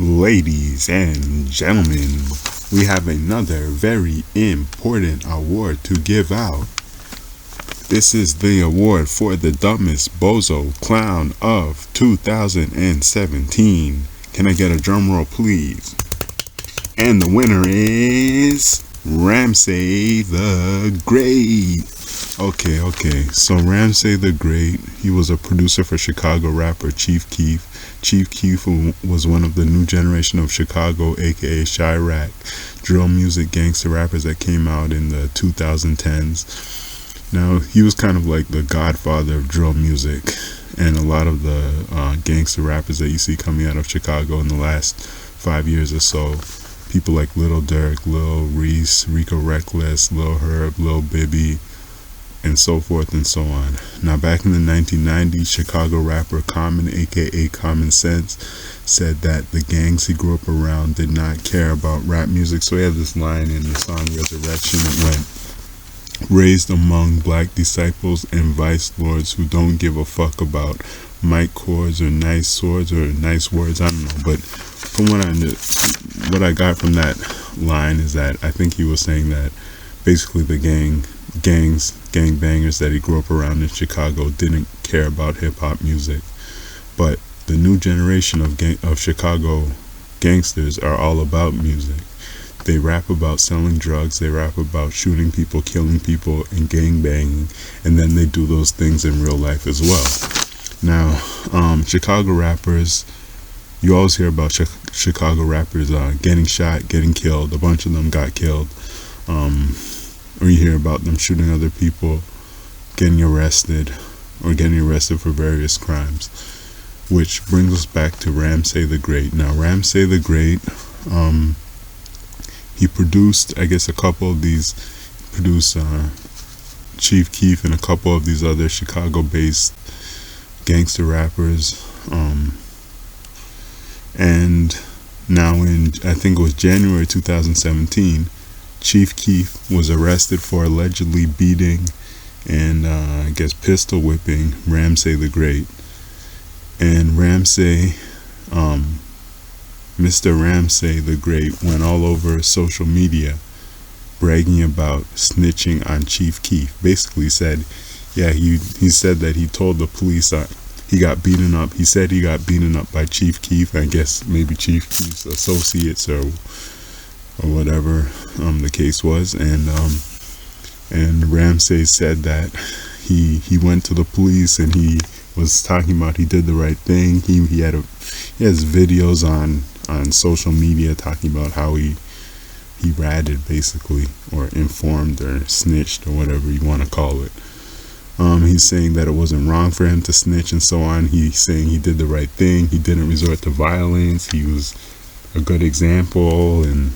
Ladies and gentlemen, we have another very important award to give out. This is the award for the dumbest bozo clown of 2017. Can I get a drum roll, please? And the winner is Ramsay the Great. Okay. So Ramsay the Great, he was a producer for Chicago rapper Chief Keef. Chief Keef was one of the new generation of Chicago, aka Chiraq, drill music gangster rappers that came out in the 2010s. Now, he was kind of like the godfather of drill music, and a lot of the gangster rappers that you see coming out of Chicago in the last 5 years or so, people like Durk, Reese, Rico Reckless, Herb, Bibby, and so forth and so on. Now, back in the 1990s, Chicago rapper Common, aka Common Sense, said that the gangs he grew up around did not care about rap music. So he had this line in the song Resurrection. It went, "Raised among black disciples and vice lords who don't give a fuck about mic cords or nice swords or nice words." I don't know, but from what I got from that line is that I think he was saying that basically the gangbangers that he grew up around in Chicago didn't care about hip-hop music, but the new generation of Chicago gangsters are all about music. They rap about selling drugs, they rap about shooting people, killing people, and gangbanging, and then they do those things in real life as well. Now, Chicago rappers, you always hear about Chicago rappers getting shot, getting killed. A bunch of them got killed. Or you hear about them shooting other people, getting arrested for various crimes. Which brings us back to Ramsay the Great. Now, Ramsay the Great, he produced, I guess, Chief Keef and a couple of these other Chicago-based gangster rappers. And now I think it was January 2017, Chief Keef was arrested for allegedly beating and I guess pistol whipping Ramsay the Great. And Mr. Ramsay the Great went all over social media bragging about snitching on Chief Keef. Basically said, he said that he told the police he got beaten up. He said he got beaten up by Chief Keef. I guess maybe Chief Keef's associates or whatever the case was. And Ramsay said that he went to the police and he was talking about he did the right thing. He has videos on social media talking about how he ratted basically, or informed or snitched or whatever you want to call it. He's saying that it wasn't wrong for him to snitch and so on. He's saying he did the right thing. He didn't resort to violence. He was a good example. And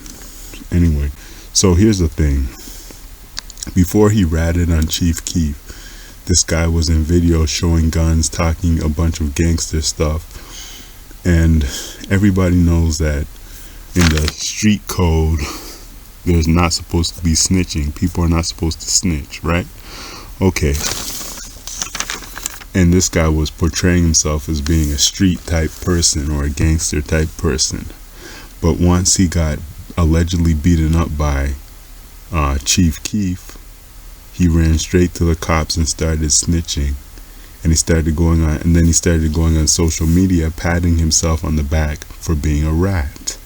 anyway, so here's the thing. Before he ratted on Chief Keef, this guy was in video showing guns, talking a bunch of gangster stuff. And everybody knows that in the street code, there's not supposed to be snitching. People are not supposed to snitch, right? Okay. And this guy was portraying himself as being a street type person or a gangster type person. But once he got allegedly beaten up by Chief Keef, he ran straight to the cops and started snitching. And he started going on social media, patting himself on the back for being a rat.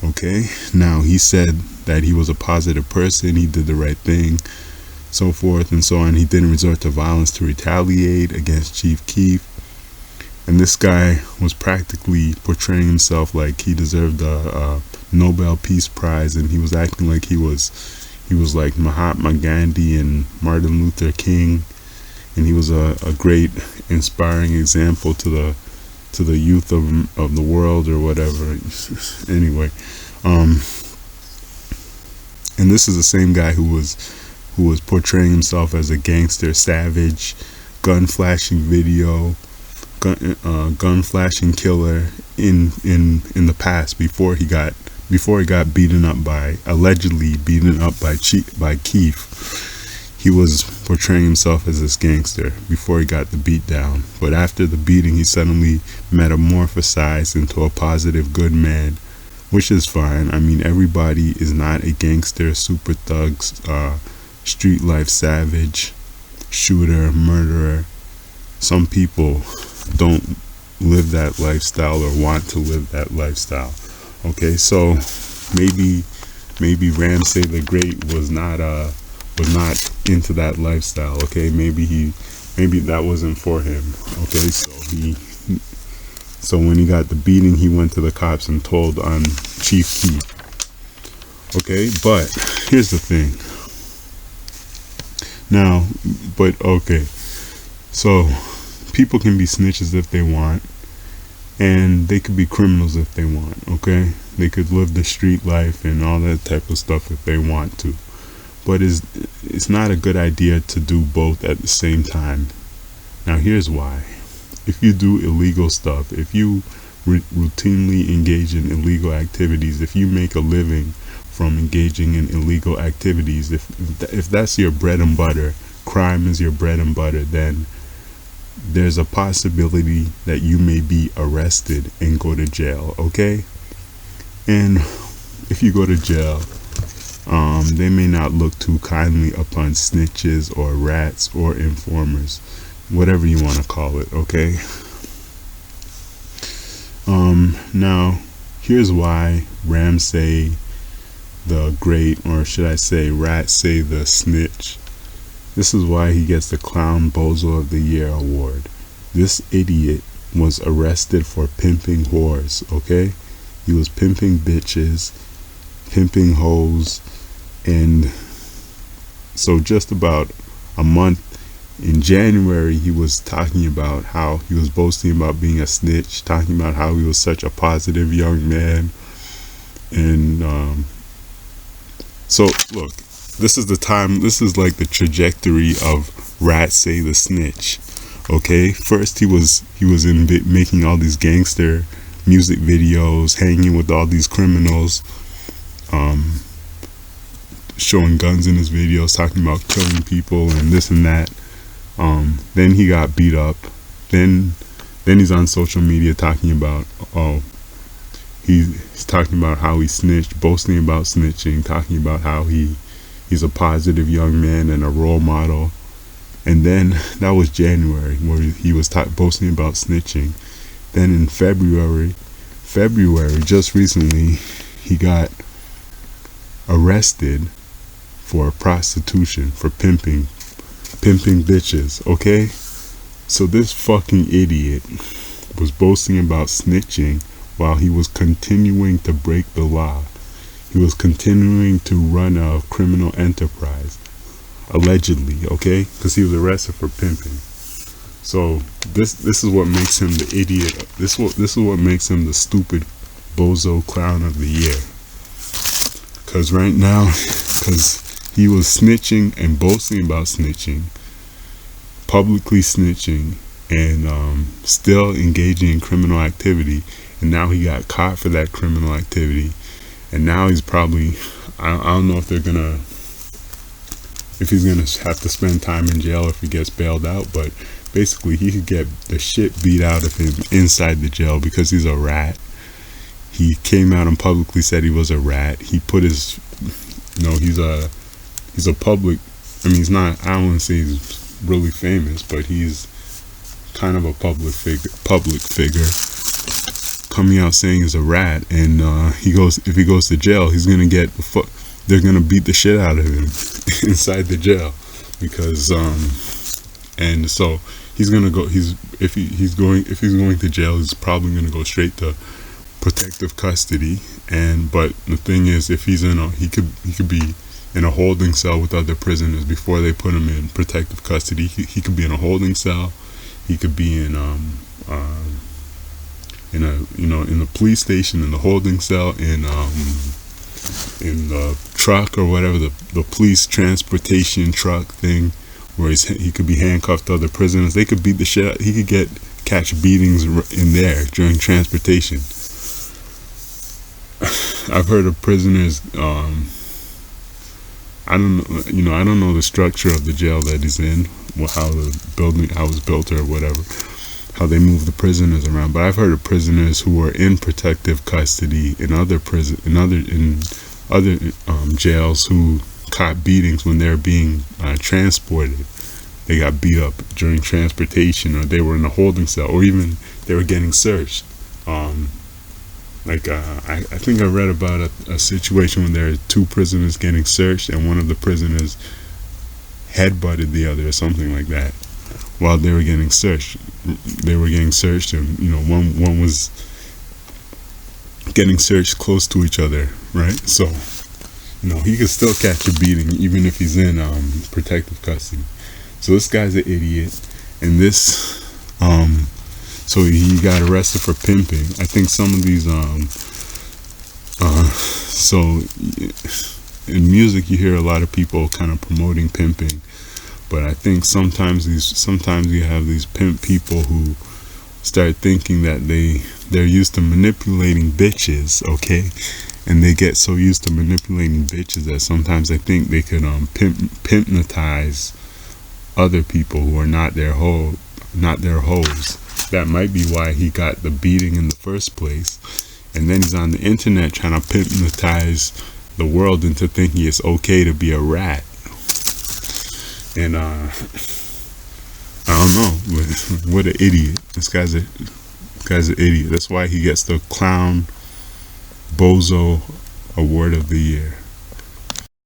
Okay? Now, he said that he was a positive person, he did the right thing, so forth and so on. He didn't resort to violence to retaliate against Chief Keef. And this guy was practically portraying himself like he deserved a Nobel Peace Prize, and he was acting like he was like Mahatma Gandhi and Martin Luther King, and he was a great inspiring example to the youth of the world or whatever. Anyway, and this is the same guy who was portraying himself as a gangster, savage, gun flashing killer in the past before he got allegedly beaten up by Keef. he was portraying himself as this gangster before he got the beat down. But after the beating, he suddenly metamorphosized into a positive, good man, which is fine. I mean, everybody is not a gangster, super thug, street life savage, shooter, murderer. Some people don't live that lifestyle or want to live that lifestyle. Okay, so maybe Ramsay the Great was not into that lifestyle. Okay, maybe that wasn't for him. Okay, so when he got the beating, he went to the cops and told on Chief Keef. Okay, but here's the thing. Now, so people can be snitches if they want, and they could be criminals if they want. Okay, they could live the street life and all that type of stuff if they want to. But it's not a good idea to do both at the same time. Now here's why. If you do illegal stuff, if you routinely engage in illegal activities, if you make a living from engaging in illegal activities, if that's your bread and butter, crime is your bread and butter, then there's a possibility that you may be arrested and go to jail. Okay? And if you go to jail, they may not look too kindly upon snitches or rats or informers, whatever you want to call it. Okay. Now here's why Ramsay the Great, or should I say Ramsay the Snitch, this is why he gets the Clown Bozo of the Year award. This idiot was arrested for pimping whores. Okay, he was pimping bitches, pimping hoes. And so just about a month in January, he was talking about how he was boasting about being a snitch, talking about how he was such a positive young man. And so look, this is the time, this is like the trajectory of Ramsay the Snitch. Okay, first he was making all these gangster music videos, hanging with all these criminals, showing guns in his videos, talking about killing people and this and that. Then he got beat up. Then he's on social media talking about, he's talking about how he snitched, boasting about snitching, talking about how he's a positive young man and a role model. And then that was January, where he was boasting about snitching. Then in February, just recently, he got arrested for prostitution, for pimping bitches. Okay, so this fucking idiot was boasting about snitching while he was continuing to break the law. He was continuing to run a criminal enterprise, allegedly. Okay, because he was arrested for pimping. So this is what makes him the idiot. This is what makes him the stupid bozo clown of the year. Because right now, because he was snitching and boasting about snitching, publicly snitching, and still engaging in criminal activity. And now he got caught for that criminal activity. And now he's probably, I don't know if he's gonna have to spend time in jail if he gets bailed out, but basically he could get the shit beat out of him inside the jail because he's a rat. He came out and publicly said he was a rat. He put his, he's a public, I mean, he's not, I don't want to say he's really famous, but he's kind of a public figure coming out saying he's a rat. And if he goes to jail, he's gonna get they're gonna beat the shit out of him inside the jail, because and so he's gonna go, if he's going to jail, he's probably gonna go straight to protective custody. But the thing is, if he's he could be in a holding cell with other prisoners before they put him in protective custody. He could be in a holding cell. He could be in the police station, in the holding cell, in the truck or whatever, the police transportation truck thing, where he could be handcuffed to other prisoners. They could beat the shit out. He could catch beatings in there during transportation. I've heard of prisoners I don't know, I don't know the structure of the jail that he's in, how how it's built or whatever, how they move the prisoners around. But I've heard of prisoners who are in protective custody in other jails who caught beatings when they're being transported. They got beat up during transportation, or they were in a holding cell, or even they were getting searched. I think I read about a situation when there are two prisoners getting searched, and one of the prisoners headbutted the other, or something like that, while they were getting searched. They were getting searched, and one was getting searched close to each other, right? So, he could still catch a beating even if he's in protective custody. So this guy's an idiot, and so he got arrested for pimping. I think some of these so in music you hear a lot of people kind of promoting pimping, but I think sometimes you have these pimp people who start thinking that they're used to manipulating bitches, okay? And they get so used to manipulating bitches that sometimes I think they could hypnotize other people who are not their hoes. That might be why he got the beating in the first place. And then he's on the internet trying to hypnotize the world into thinking it's okay to be a rat. And I don't know, what an idiot. This guy's an idiot. That's why he gets the Clown Bozo Award of the Year.